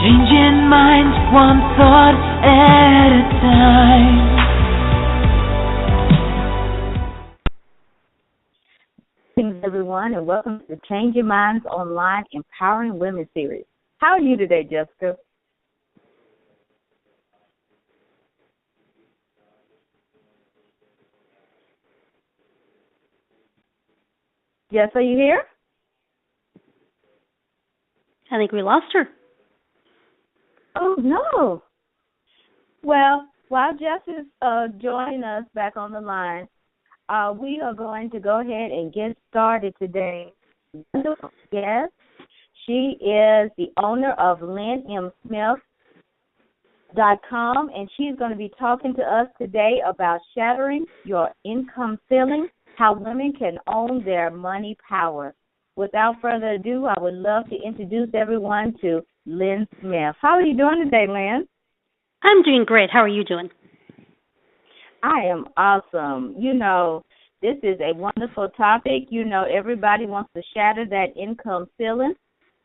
Changing minds one thought at a time. Greetings, everyone, and welcome to the Change Your Minds Online Empowering Women series. How are you today, Jessica? Jess, are you here? I think we lost her. Oh, no. Well, while Jess is joining us back on the line, we are going to go ahead and get started today. Wonderful guest. She is the owner of LynnMSmith.com, and she's going to be talking to us today about shattering your income ceiling, how women can own their money power. Without further ado, I would love to introduce everyone to Lynn Smith. How are you doing today, Lynn? I'm doing great. How are you doing? I am awesome. You know, this is a wonderful topic. You know, everybody wants to shatter that income ceiling.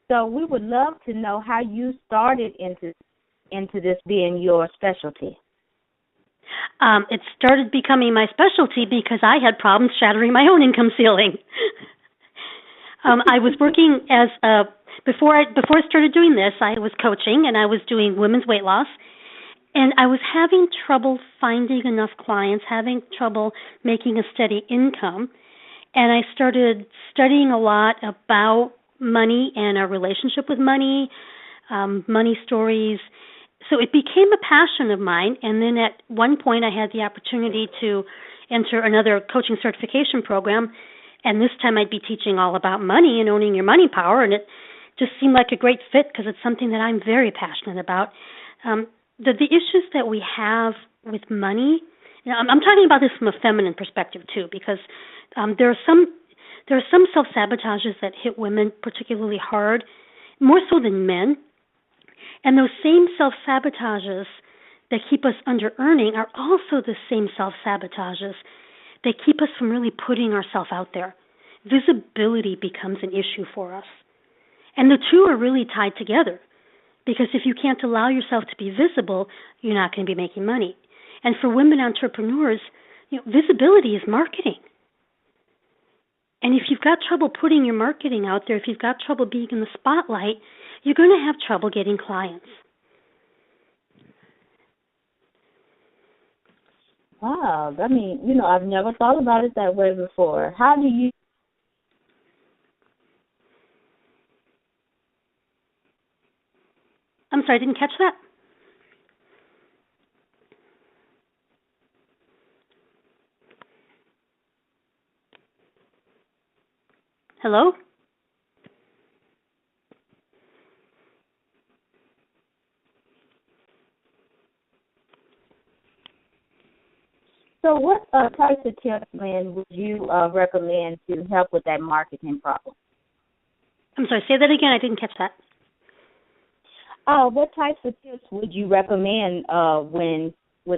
So we would love to know how you started into this being your specialty. It started becoming my specialty because I had problems shattering my own income ceiling. I was working as before I started doing this, I was coaching and I was doing women's weight loss, and I was having trouble finding enough clients, having trouble making a steady income, and I started studying a lot about money and our relationship with money, money stories. So it became a passion of mine, and then at one point I had the opportunity to enter another coaching certification program, and this time I'd be teaching all about money and owning your money power, and it just seemed like a great fit because it's something that I'm very passionate about. The issues that we have with money, you know, I'm talking about this from a feminine perspective too, because there are some self-sabotages that hit women particularly hard, more so than men. And those same self-sabotages that keep us under-earning are also the same self-sabotages that keep us from really putting ourselves out there. Visibility becomes an issue for us. And the two are really tied together, because if you can't allow yourself to be visible, you're not going to be making money. And for women entrepreneurs, you know, visibility is marketing. And if you've got trouble putting your marketing out there, if you've got trouble being in the spotlight, you're going to have trouble getting clients. Wow. I mean, you know, I've never thought about it that way before. How do you... I'm sorry, I didn't catch that. Hello? So what types of tips, Lynn, would you recommend to help with that marketing problem? I'm sorry, say that again. I didn't catch that. What types of tips would you recommend when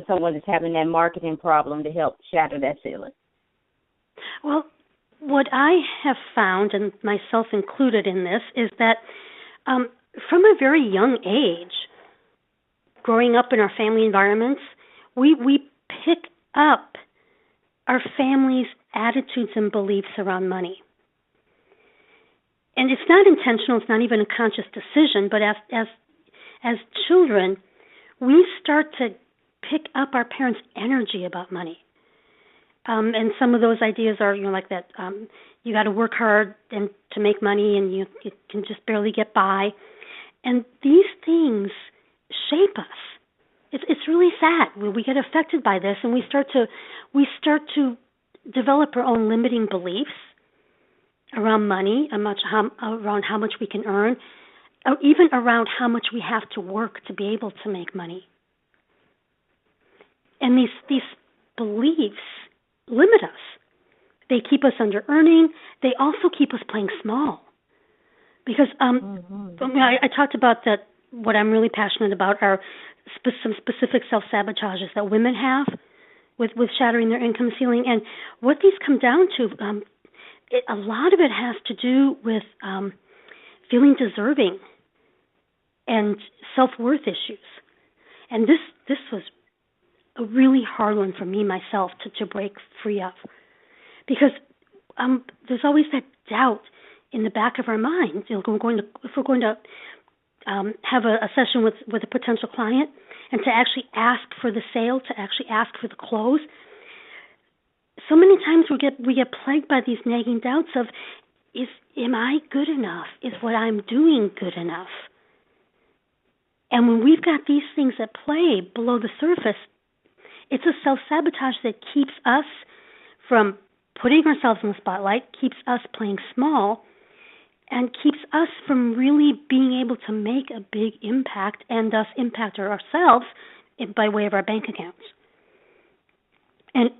someone is having that marketing problem to help shatter that ceiling? Well, what I have found, and myself included in this, is that from a very young age, growing up in our family environments, we pick up our family's attitudes and beliefs around money. And it's not intentional, it's not even a conscious decision, but as children, we start to pick up our parents' energy about money. And some of those ideas are, you know, like that you got to work hard and to make money, and you can just barely get by. And these things shape us. It's really sad. We get affected by this, and we start to develop our own limiting beliefs around money, around how much we can earn, or even around how much we have to work to be able to make money. And these beliefs limit us. They keep us under earning. They also keep us playing small. Because I talked about that. What I'm really passionate about are some specific self-sabotages that women have with shattering their income ceiling. And what these come down to, a lot of it has to do with feeling deserving and self-worth issues. And this was a really hard one for me myself to break free of, because there's always that doubt in the back of our mind. If we're going to have a session with a potential client, and to actually ask for the sale, to actually ask for the close, so many times we get plagued by these nagging doubts of, am I good enough? Is what I'm doing good enough? And when we've got these things at play below the surface, it's a self-sabotage that keeps us from putting ourselves in the spotlight, keeps us playing small, and keeps us from really being able to make a big impact and thus impact ourselves by way of our bank accounts. And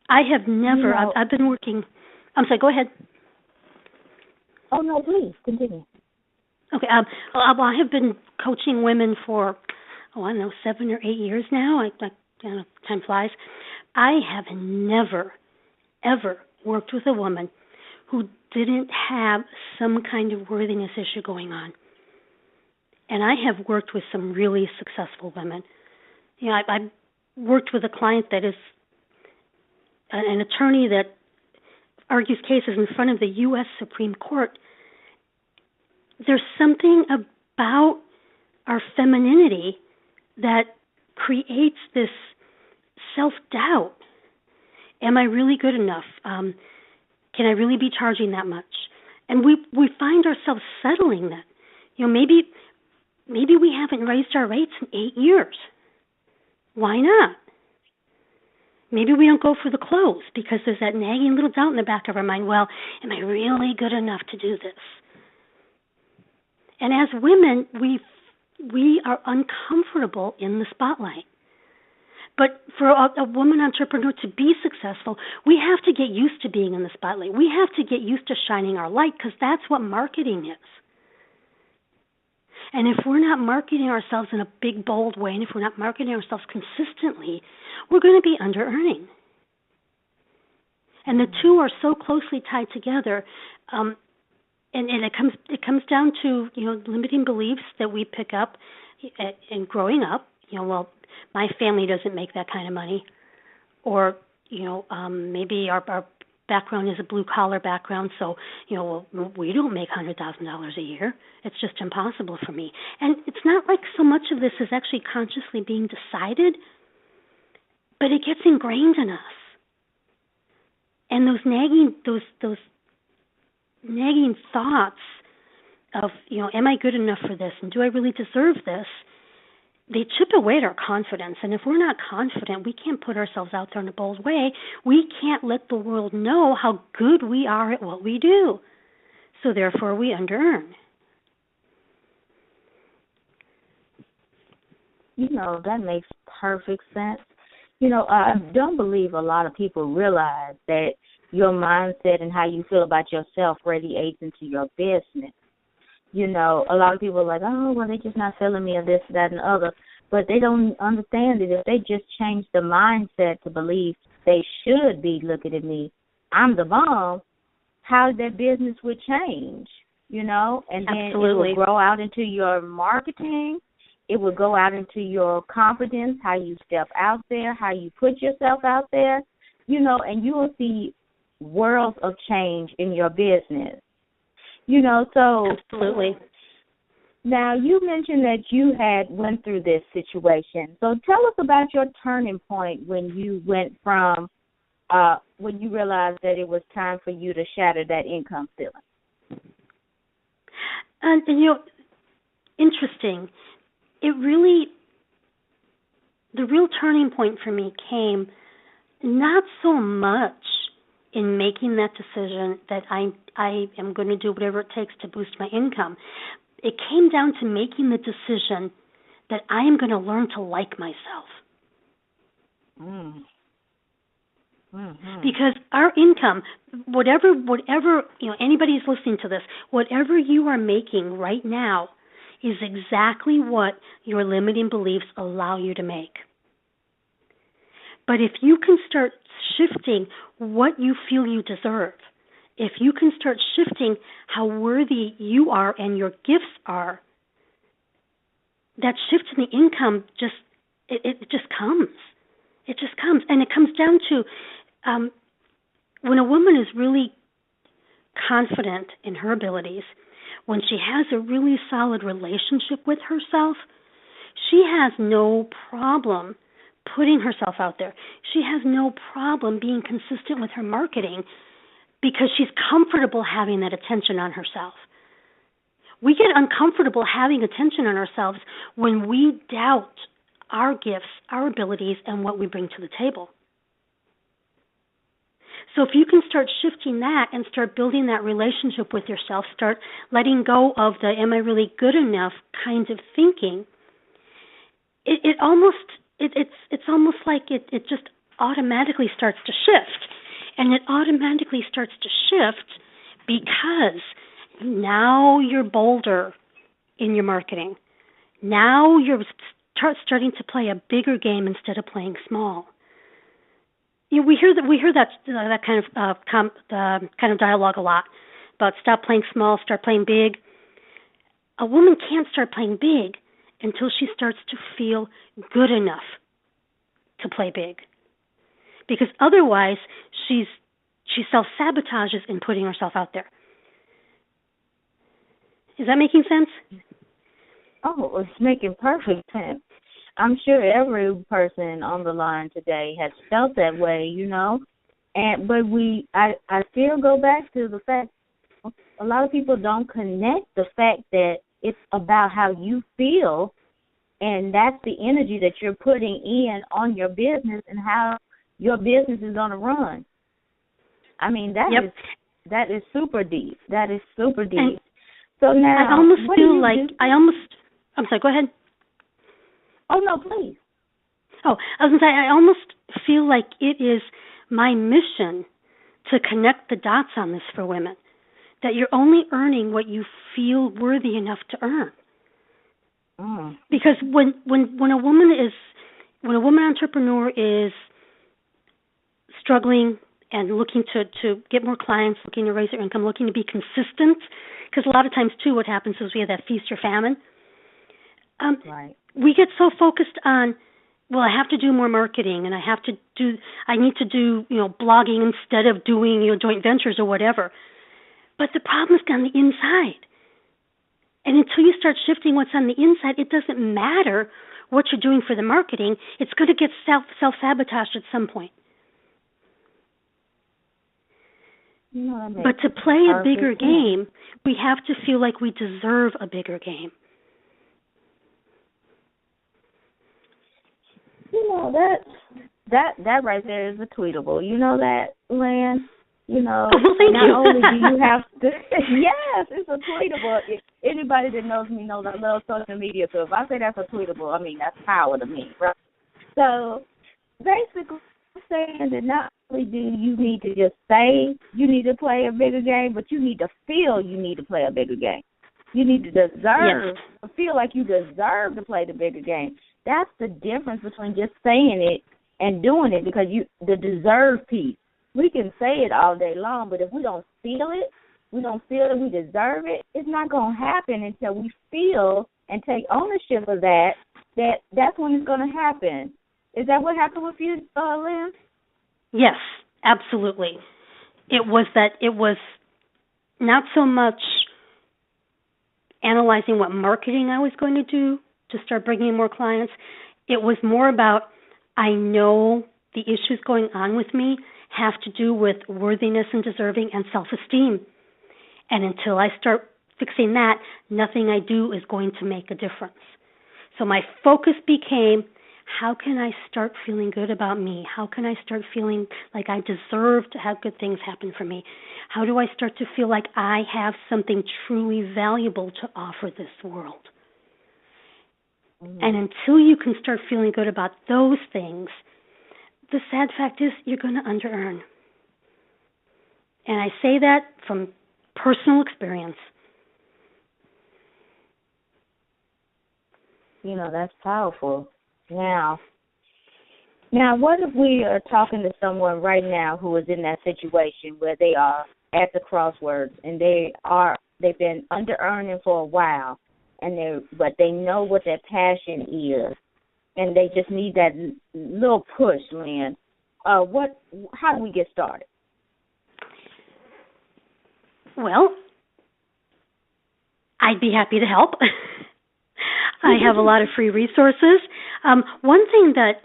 I have never, I've been working, I'm sorry, go ahead. Oh, no, please, continue. Okay, well, I have been coaching women for, 7 or 8 years now. I don't know, time flies. I have never, ever worked with a woman who didn't have some kind of worthiness issue going on. And I have worked with some really successful women. I worked with a client that is an attorney that argues cases in front of the U.S. Supreme Court. There's something about our femininity that creates this self-doubt. Am I really good enough? Can I really be charging that much? And we find ourselves settling that. Maybe we haven't raised our rates in 8 years. Why not? Maybe we don't go for the close because there's that nagging little doubt in the back of our mind. Well, am I really good enough to do this? And as women, we are uncomfortable in the spotlight. But for a woman entrepreneur to be successful, we have to get used to being in the spotlight. We have to get used to shining our light, because that's what marketing is. And if we're not marketing ourselves in a big, bold way, and if we're not marketing ourselves consistently, we're going to be under-earning. And the two are so closely tied together. And it comes down to, limiting beliefs that we pick up in growing up. My family doesn't make that kind of money, or maybe our background is a blue collar background, so we don't make $100,000 a year. It's just impossible for me. And it's not like so much of this is actually consciously being decided, but it gets ingrained in us. And those nagging thoughts of am I good enough for this, and do I really deserve this? They chip away at our confidence, and if we're not confident, we can't put ourselves out there in a bold way. We can't let the world know how good we are at what we do. So therefore, we under-earn. That makes perfect sense. I don't believe a lot of people realize that your mindset and how you feel about yourself radiates into your business. A lot of people are like, oh, well, they're just not feeling me or this, that, and the other. But they don't understand that if they just change the mindset to believe they should be looking at me, I'm the bomb, how their business would change, And then Absolutely. It will grow out into your marketing. It will go out into your confidence, how you step out there, how you put yourself out there, and you will see worlds of change in your business. So Absolutely. Now, you mentioned that you had went through this situation. So tell us about your turning point when you went from when you realized that it was time for you to shatter that income ceiling. And interesting. The real turning point for me came not so much in making that decision that I am going to do whatever it takes to boost my income. It came down to making the decision that I am going to learn to like myself. Mm-hmm. Because our income, whatever anybody's listening to this, whatever you are making right now is exactly what your limiting beliefs allow you to make. But if you can start shifting what you feel you deserve, if you can start shifting how worthy you are and your gifts are, that shift in the income it just comes. It just comes. And it comes down to when a woman is really confident in her abilities, when she has a really solid relationship with herself, she has no problem putting herself out there. She has no problem being consistent with her marketing because she's comfortable having that attention on herself. We get uncomfortable having attention on ourselves when we doubt our gifts, our abilities, and what we bring to the table. So if you can start shifting that and start building that relationship with yourself, start letting go of the am I really good enough kind of thinking, it's almost like it just automatically starts to shift. And it automatically starts to shift because now you're bolder in your marketing. Now you're starting to play a bigger game instead of playing small. You know, we hear that kind of dialogue a lot about stop playing small, start playing big. A woman can't start playing big until she starts to feel good enough to play big, because otherwise she self-sabotages in putting herself out there. Is that making sense? Oh, it's making perfect sense. I'm sure every person on the line today has felt that way, you know. But I still go back to the fact a lot of people don't connect the fact that it's about how you feel, and that's the energy that you're putting in on your business and how your business is going to run. I mean, that is super deep. That is super deep. And so now I almost feel like I'm sorry, go ahead. Oh, no, please. Oh, I was going to say, I almost feel like it is my mission to connect the dots on this for women, that you're only earning what you feel worthy enough to earn. Mm. Because when a woman entrepreneur is struggling and looking to get more clients, looking to raise their income, looking to be consistent, because a lot of times, too, what happens is we have that feast or famine. Right. We get so focused on, well, I have to do more marketing, and I need to do, blogging instead of doing, joint ventures or whatever. But the problem is on the inside. And until you start shifting what's on the inside, it doesn't matter what you're doing for the marketing. It's going to get self-sabotaged at some point. But to play a bigger game, we have to feel like we deserve a bigger game. That right there is a tweetable. You know that, Lynn? Well, thank not you. only do you have to, yes, it's a tweetable. Anybody that knows me knows I love social media, so if I say that's a tweetable, I mean, that's power to me, right? So basically I'm saying that not only do you need to just say you need to play a bigger game, but you need to feel you need to play a bigger game. You need to feel like you deserve to play the bigger game. That's the difference between just saying it and doing it, because the deserve piece. We can say it all day long, but if we don't feel it, we deserve it, it's not going to happen until we feel and take ownership of that's when it's going to happen. Is that what happened with you, Lynn? Yes, absolutely. It was not so much analyzing what marketing I was going to do to start bringing in more clients. It was more about, I know the issues going on with me have to do with worthiness and deserving and self-esteem. And until I start fixing that, nothing I do is going to make a difference. So my focus became, how can I start feeling good about me? How can I start feeling like I deserve to have good things happen for me? How do I start to feel like I have something truly valuable to offer this world? Mm-hmm. And until you can start feeling good about those things, the sad fact is you're going to under-earn. And I say that from personal experience. That's powerful. Now, what if we are talking to someone right now who is in that situation where they are at the crossroads and they've been under-earning for a while, but they know what their passion is, and they just need that little push, Lynn. How do we get started? Well, I'd be happy to help. I have a lot of free resources. One thing that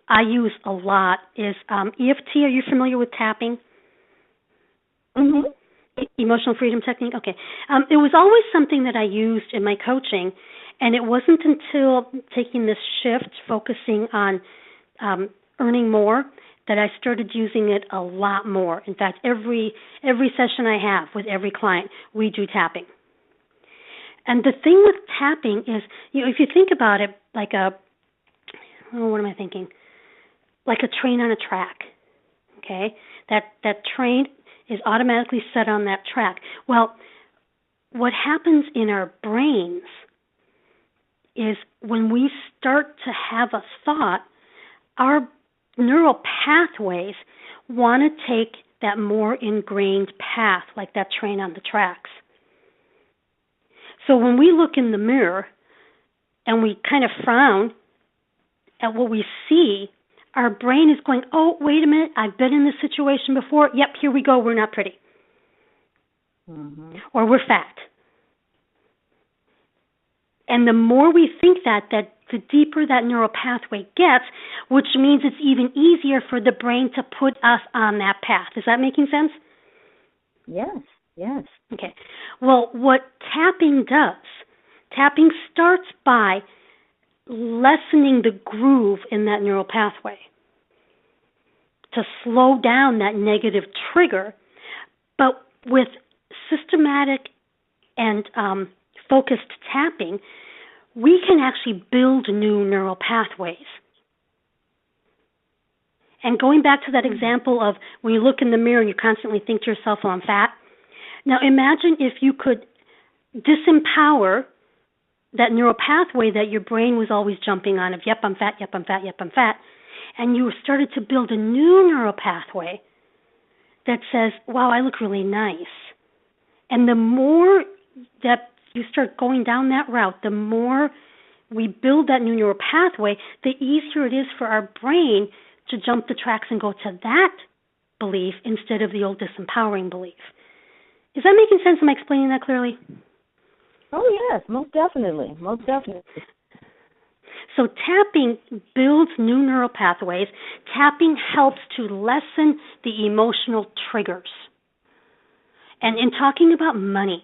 I use a lot is EFT. Are you familiar with tapping? Mm-hmm. Emotional freedom technique? Okay. It was always something that I used in my coaching, and it wasn't until taking this shift, focusing on earning more, that I started using it a lot more. In fact, every session I have with every client, we do tapping. And the thing with tapping is, if you think about it like what am I thinking? Like a train on a track, okay? That train is automatically set on that track. Well, what happens in our brains is when we start to have a thought, our neural pathways want to take that more ingrained path, like that train on the tracks. So when we look in the mirror and we kind of frown at what we see, our brain is going, oh, wait a minute, I've been in this situation before. Yep, here we go, we're not pretty. Mm-hmm. Or we're fat. And the more we think that the deeper that neural pathway gets, which means it's even easier for the brain to put us on that path. Is that making sense? Yes. Okay. Well, what tapping starts by lessening the groove in that neural pathway to slow down that negative trigger, but with systematic and focused tapping, we can actually build new neural pathways. And going back to that example of when you look in the mirror and you constantly think to yourself, oh, I'm fat. Now imagine if you could disempower that neural pathway that your brain was always jumping on of, yep, I'm fat, yep, I'm fat, yep, I'm fat. And you started to build a new neural pathway that says, wow, I look really nice. And the more that you start going down that route, the more we build that new neural pathway, the easier it is for our brain to jump the tracks and go to that belief instead of the old disempowering belief. Is that making sense? Am I explaining that clearly? Oh, yes, most definitely. So tapping builds new neural pathways. Tapping helps to lessen the emotional triggers. And in talking about money,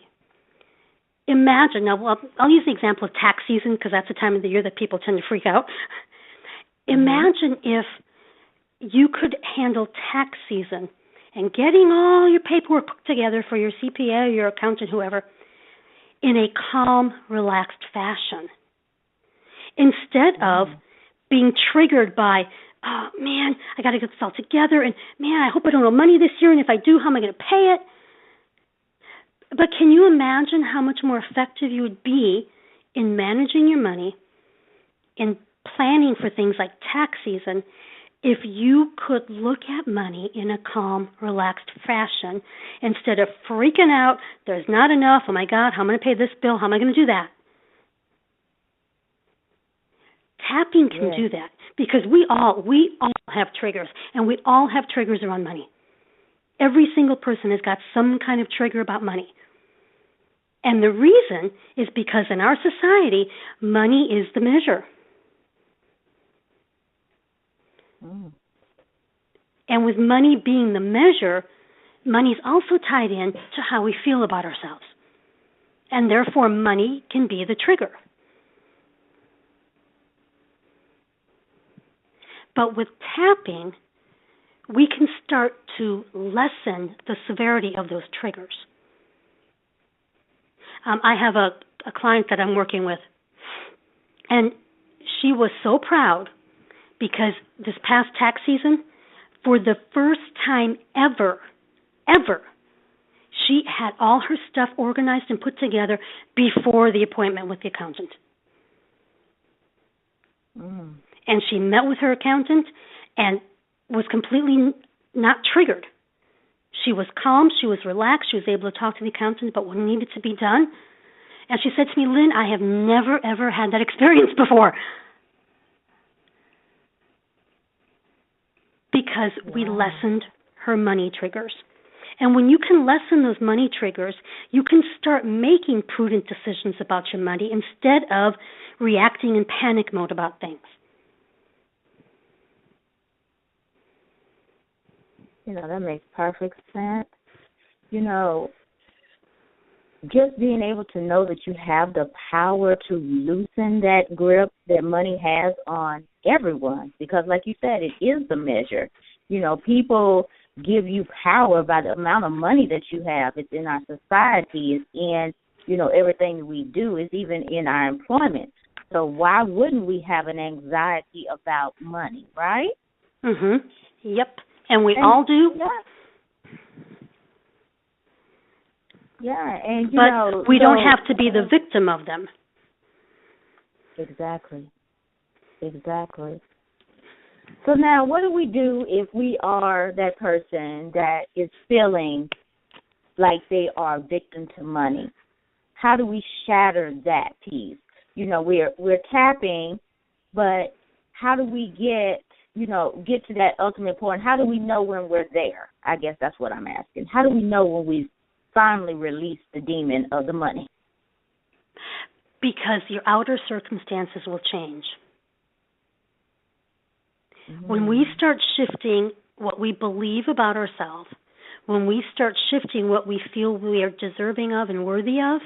imagine, now I'll use the example of tax season because that's the time of the year that people tend to freak out. Imagine if you could handle tax season and getting all your paperwork put together for your CPA, your accountant, whoever, in a calm, relaxed fashion. Instead of being triggered by, oh, man, I got to get this all together, and, man, I hope I don't owe money this year, and if I do, how am I going to pay it? But can you imagine how much more effective you would be in managing your money, in planning for things like tax season, if you could look at money in a calm, relaxed fashion instead of freaking out, there's not enough, oh my God, how am I going to pay this bill, how am I going to do that? Tapping can do that because we all have triggers, and we all have triggers around money. Every single person has got some kind of trigger about money. And the reason is because in our society, money is the measure. And with money being the measure, money is also tied in to how we feel about ourselves. And therefore, money can be the trigger. But with tapping, we can start to lessen the severity of those triggers. I have a client that I'm working with, and she was so proud because this past tax season, for the first time ever, she had all her stuff organized and put together before the appointment with the accountant. And she met with her accountant and was completely not triggered. She was calm, she was relaxed, she was able to talk to the accountant about what needed to be done. And she said to me, Lynn, I have never, ever had that experience before. Because we lessened her money triggers. And when you can lessen those money triggers, you can start making prudent decisions about your money instead of reacting in panic mode about things. That makes perfect sense. Just being able to know that you have the power to loosen that grip that money has on everyone, because like you said, it is the measure. People give you power by the amount of money that you have. It's in our society. It's in, everything that we do. It's even in our employment. So why wouldn't we have an anxiety about money, right? Yep. And we all do. Yeah, and but we don't have to be the victim of them. Exactly. So now, what do we do if we are that person that is feeling like they are a victim to money? How do we shatter that piece? We're tapping, but how do we get to that ultimate point? How do we know when we're there? I guess that's what I'm asking. How do we know when we finally release the demon of the money? Because your outer circumstances will change. When we start shifting what we believe about ourselves, when we start shifting what we feel we are deserving of and worthy of,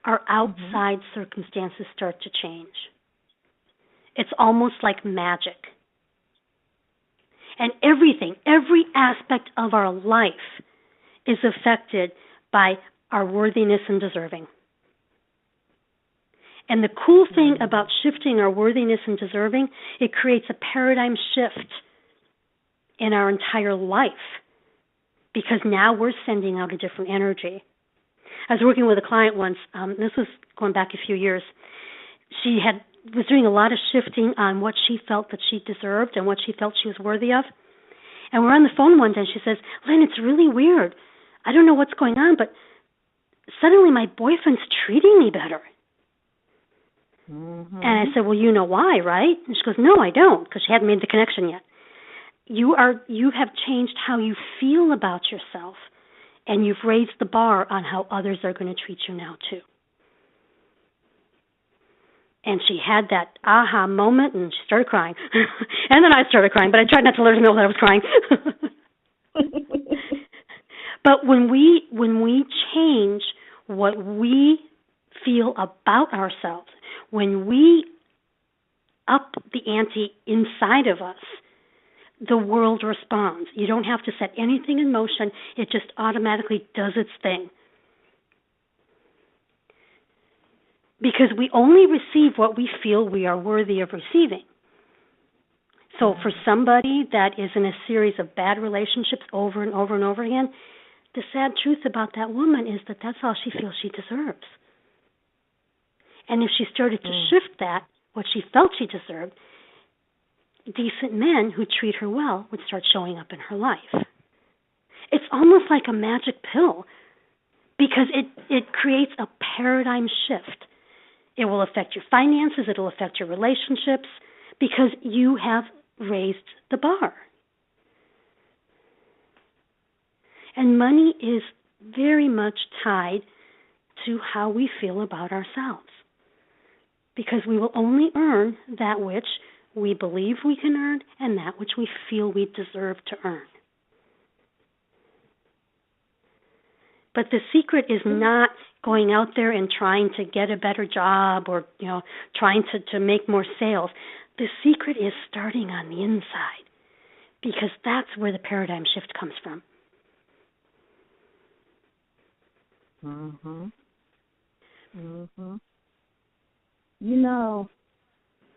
our outside circumstances start to change. It's almost like magic. And every aspect of our life is affected by our worthiness and deserving. And the cool thing about shifting our worthiness and deserving, it creates a paradigm shift in our entire life, because now we're sending out a different energy. I was working with a client once, this was going back a few years. She was doing a lot of shifting on what she felt that she deserved and what she felt she was worthy of. And we're on the phone one day, and she says, Lynn, it's really weird. I don't know what's going on, but suddenly my boyfriend's treating me better. And I said, well, you know why, right? And she goes, no, I don't, because she hadn't made the connection yet. You have changed how you feel about yourself, and you've raised the bar on how others are going to treat you now, too. And she had that aha moment, and she started crying. And then I started crying, but I tried not to let her know that I was crying. But when we change what we feel about ourselves, when we up the ante inside of us, the world responds. You don't have to set anything in motion. It just automatically does its thing. Because we only receive what we feel we are worthy of receiving. So for somebody that is in a series of bad relationships over and over and over again, the sad truth about that woman is that that's all she feels she deserves. And if she started to shift that, what she felt she deserved, decent men who treat her well would start showing up in her life. It's almost like a magic pill, because it creates a paradigm shift. It will affect your finances, it will affect your relationships, because you have raised the bar. And money is very much tied to how we feel about ourselves, because we will only earn that which we believe we can earn and that which we feel we deserve to earn. But the secret is not going out there and trying to get a better job or, trying to make more sales. The secret is starting on the inside, because that's where the paradigm shift comes from.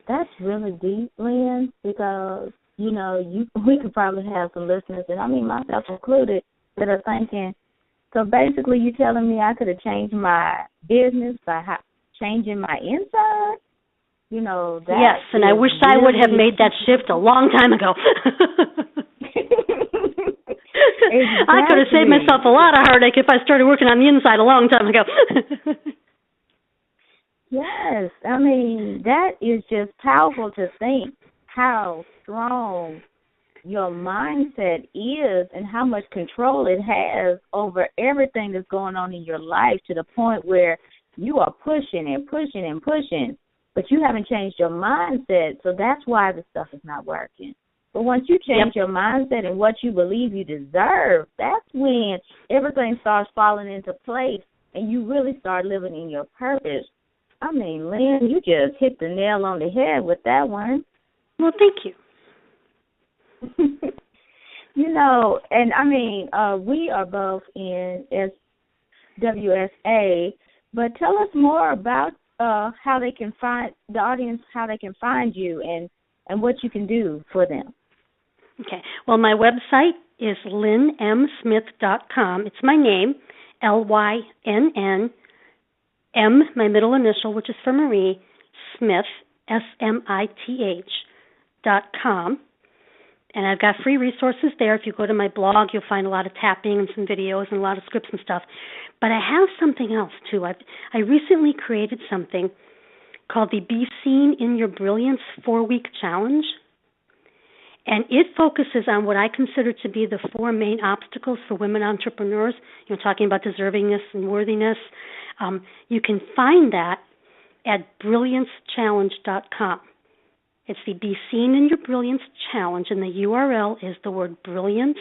That's really deep, Lynn, because, we could probably have some listeners, and I mean myself included, that are thinking, so basically you're telling me I could have changed my business by changing my inside? Yes, and I wish I would have made that shift a long time ago. Exactly. I could have saved myself a lot of heartache if I started working on the inside a long time ago. Yes, I mean, that is just powerful to think how strong your mindset is and how much control it has over everything that's going on in your life to the point where you are pushing and pushing and pushing, but you haven't changed your mindset, so that's why the stuff is not working. But once you change your mindset and what you believe you deserve, that's when everything starts falling into place and you really start living in your purpose. I mean, Lynn, you just hit the nail on the head with that one. Well, thank you. You know, and I mean, we are both in SWSA, but tell us more about how they can find the audience, how they can find you, and what you can do for them. Okay. Well, my website is lynnmsmith.com. It's my name, Lynnm, my middle initial, which is for Marie, Smith, SMITH.com. And I've got free resources there. If you go to my blog, you'll find a lot of tapping and some videos and a lot of scripts and stuff. But I have something else, too. I recently created something called the Be Seen in Your Brilliance 4-week challenge. And it focuses on what I consider to be the 4 main obstacles for women entrepreneurs. You know, talking about deservingness and worthiness. You can find that at brilliancechallenge.com. It's the Be Seen in Your Brilliance Challenge, and the URL is the word brilliance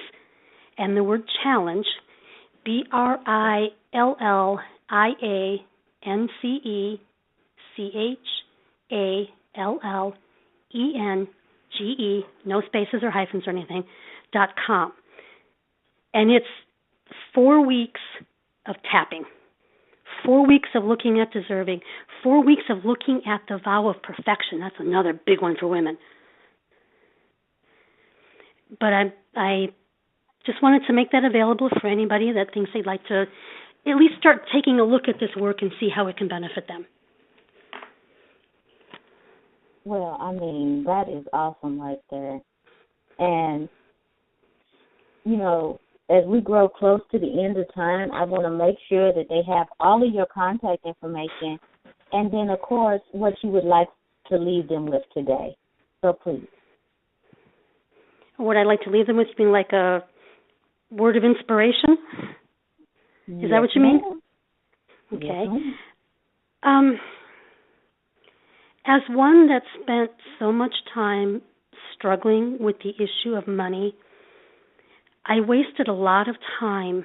and the word challenge, BRILLIANCECHALLENGE, no spaces or hyphens or anything, .com. And it's 4 weeks of tapping. 4 weeks of looking at deserving, 4 weeks of looking at the vow of perfection. That's another big one for women. But I just wanted to make that available for anybody that thinks they'd like to at least start taking a look at this work and see how it can benefit them. Well, I mean, that is awesome right there. And, you know, as we grow close to the end of time, I want to make sure that they have all of your contact information and then, of course, what you would like to leave them with today. So please. What I'd like to leave them with being like a word of inspiration? Is that what you mean? Okay. Yes, as one that spent so much time struggling with the issue of money, I wasted a lot of time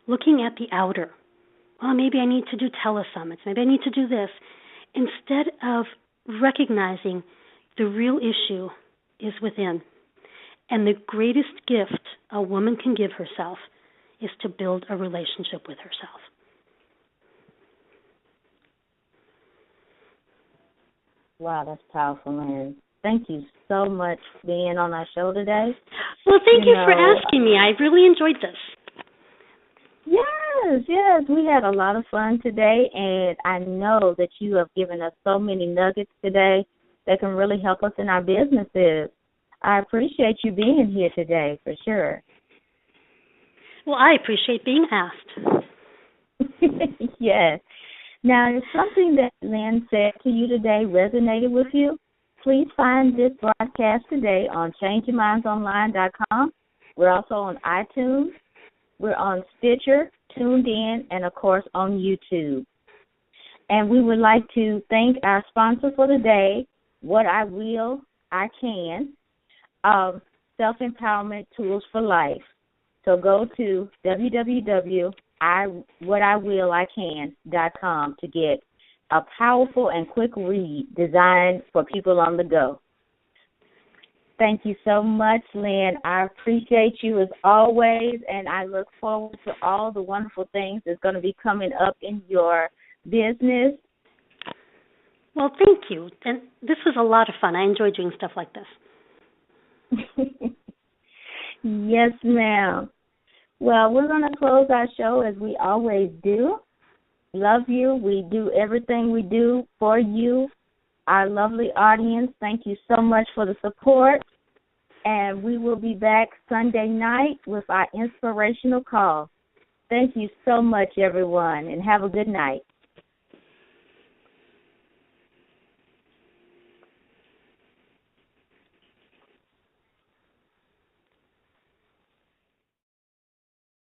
looking at the outer. Well, maybe I need to do telesummits. Maybe I need to do this. Instead of recognizing the real issue is within. And the greatest gift a woman can give herself is to build a relationship with herself. Wow, that's powerful, man. Thank you so much for being on our show today. Well, thank you for asking me. I really enjoyed this. Yes, we had a lot of fun today, and I know that you have given us so many nuggets today that can really help us in our businesses. I appreciate you being here today, for sure. Well, I appreciate being asked. Yes. Now, if something that Lynn said to you today resonated with you, please find this broadcast today on changeyourmindsonline.com. We're also on iTunes. We're on Stitcher, Tuned In, and, of course, on YouTube. And we would like to thank our sponsor for the day, What I Will, I Can, Self-Empowerment Tools for Life. So go to www.whatiwillican.com to get a powerful and quick read designed for people on the go. Thank you so much, Lynn. I appreciate you as always, and I look forward to all the wonderful things that's going to be coming up in your business. Well, thank you. And this was a lot of fun. I enjoy doing stuff like this. Yes, ma'am. Well, we're going to close our show as we always do. Love you. We do everything we do for you, our lovely audience. Thank you so much for the support. And we will be back Sunday night with our inspirational call. Thank you so much, everyone, and have a good night.